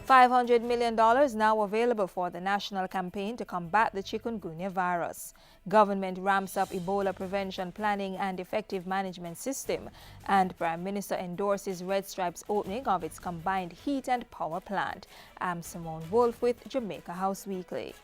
$500 million now available for the national campaign to combat the chikungunya virus. Government ramps up Ebola prevention planning and effective management system, and Prime Minister endorses Red Stripe's opening of its combined heat and power plant. I'm Simone Wolf with Jamaica House Weekly.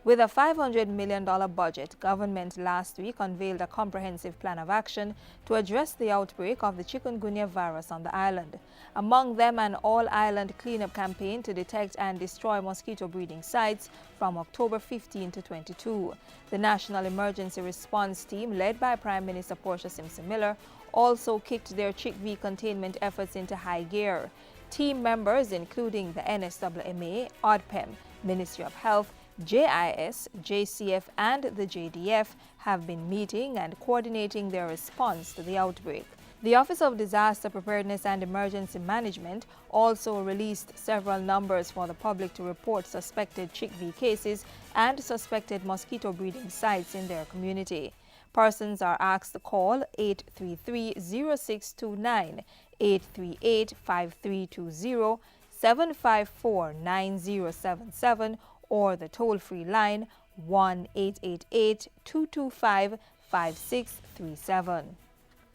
With a $500 million budget, government last week unveiled a comprehensive plan of action to address the outbreak of the chikungunya virus on the island. Among them, an all-island cleanup campaign to detect and destroy mosquito breeding sites from October 15 to 22. The National Emergency Response Team, led by Prime Minister Portia Simpson Miller, also kicked their chickpea containment efforts into high gear. Team members, including the NSWMA, ODPEM, Ministry of Health, JIS, JCF and the JDF have been meeting and coordinating their response to the outbreak. The Office of Disaster Preparedness and Emergency Management also released several numbers for the public to report suspected chickpea cases and suspected mosquito breeding sites in their community. Persons are asked to call 833-0629, 838-5320, 754-9077, or the toll-free line 1-888-225-5637.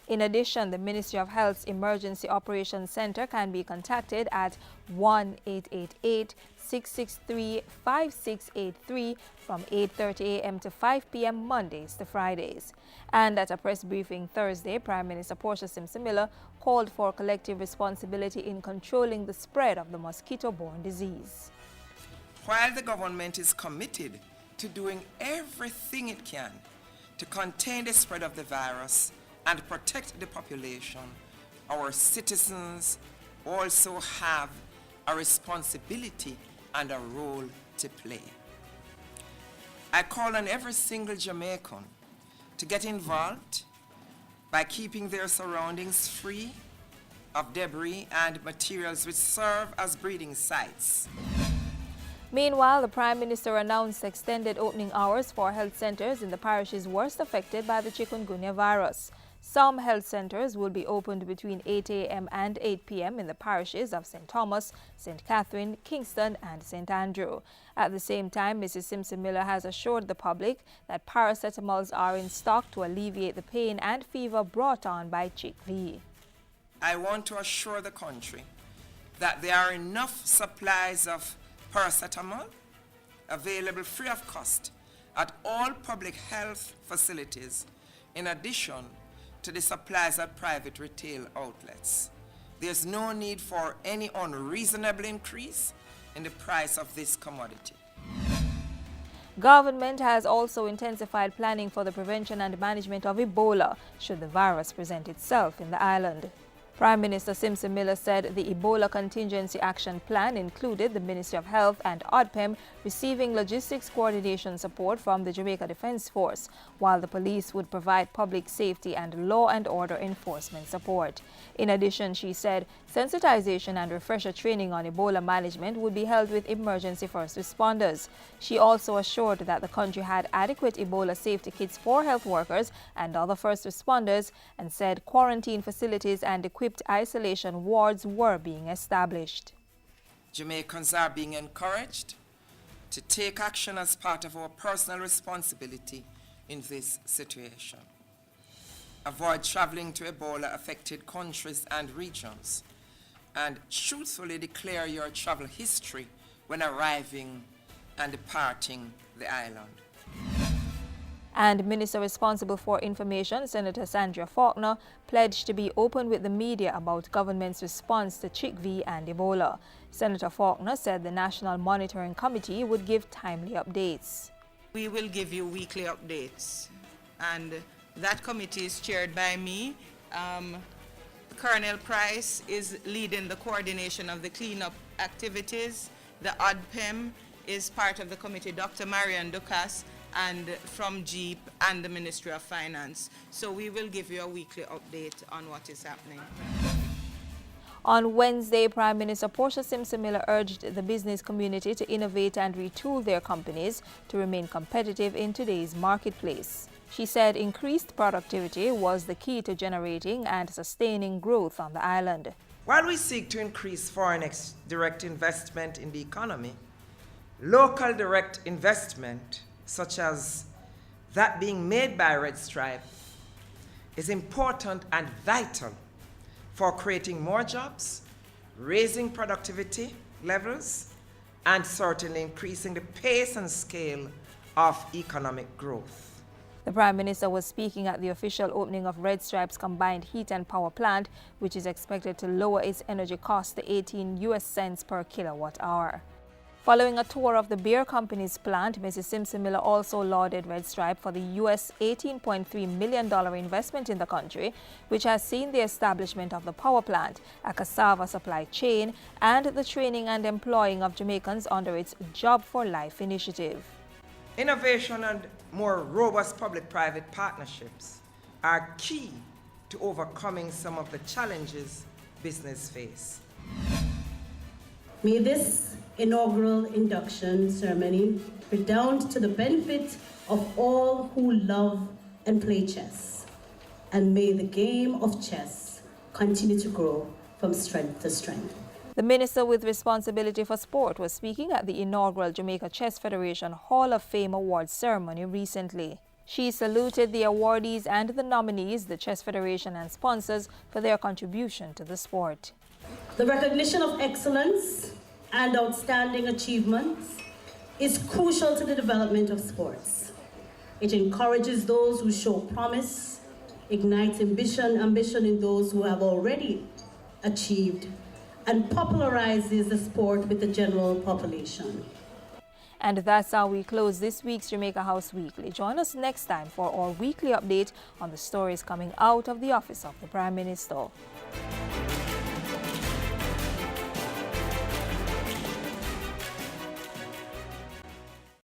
In addition, the Ministry of Health's Emergency Operations Center can be contacted at 1-888-663-5683 from 8:30 a.m. to 5 p.m. Mondays to Fridays. And at a press briefing Thursday, Prime Minister Portia Simpson Miller called for collective responsibility in controlling the spread of the mosquito-borne disease. While the government is committed to doing everything it can to contain the spread of the virus and protect the population, our citizens also have a responsibility and a role to play. I call on every single Jamaican to get involved by keeping their surroundings free of debris and materials which serve as breeding sites. Meanwhile, the Prime Minister announced extended opening hours for health centers in the parishes worst affected by the chikungunya virus. Some health centers will be opened between 8 a.m. and 8 p.m. in the parishes of St. Thomas, St. Catherine, Kingston and St. Andrew. At the same time, Mrs. Simpson Miller has assured the public that paracetamols are in stock to alleviate the pain and fever brought on by chickpea. I want to assure the country that there are enough supplies of paracetamol available free of cost at all public health facilities, in addition to the supplies at private retail outlets. There's no need for any unreasonable increase in the price of this commodity. Government has also intensified planning for the prevention and management of Ebola should the virus present itself in the island. Prime Minister Simpson Miller said the Ebola Contingency Action Plan included the Ministry of Health and ODPEM receiving logistics coordination support from the Jamaica Defense Force, while the police would provide public safety and law and order enforcement support. In addition, she said sensitization and refresher training on Ebola management would be held with emergency first responders. She also assured that the country had adequate Ebola safety kits for health workers and other first responders, and said quarantine facilities and equipped isolation wards were being established. Jamaicans are being encouraged to take action as part of our personal responsibility in this situation. Avoid traveling to Ebola-affected countries and regions, and truthfully declare your travel history when arriving and departing the island. And Minister responsible for information, Senator Sandra Faulkner, pledged to be open with the media about government's response to chickpea and Ebola. Senator Faulkner said the National Monitoring Committee would give timely updates. We will give you weekly updates, and that committee is chaired by me. Colonel Price is leading the coordination of the cleanup activities. The ODPEM is part of the committee, Dr. Marian Dukas, and from JEEP and the Ministry of Finance. So we will give you a weekly update on what is happening. On Wednesday, Prime Minister Portia Simpson Miller urged the business community to innovate and retool their companies to remain competitive in today's marketplace. She said increased productivity was the key to generating and sustaining growth on the island. While we seek to increase foreign direct investment in the economy, local direct investment, such as that being made by Red Stripe, is important and vital for creating more jobs, raising productivity levels, and certainly increasing the pace and scale of economic growth. The Prime Minister was speaking at the official opening of Red Stripe's combined heat and power plant, which is expected to lower its energy cost to 18 US cents per kilowatt hour. Following a tour of the beer company's plant, Mrs. Simpson Miller also lauded Red Stripe for the US $18.3 million investment in the country, which has seen the establishment of the power plant, a cassava supply chain, and the training and employing of Jamaicans under its Job for Life initiative. Innovation and more robust public-private partnerships are key to overcoming some of the challenges business face. May this inaugural induction ceremony redound to the benefit of all who love and play chess, and may the game of chess continue to grow from strength to strength. The Minister with responsibility for sport was speaking at the inaugural Jamaica Chess Federation Hall of Fame Awards ceremony recently. She saluted the awardees and the nominees, the Chess Federation and sponsors for their contribution to the sport. The recognition of excellence and outstanding achievements is crucial to the development of sports. It encourages those who show promise, ignites ambition in those who have already achieved, and popularizes the sport with the general population. And that's how we close this week's Jamaica House Weekly. Join us next time for our weekly update on the stories coming out of the office of the Prime Minister.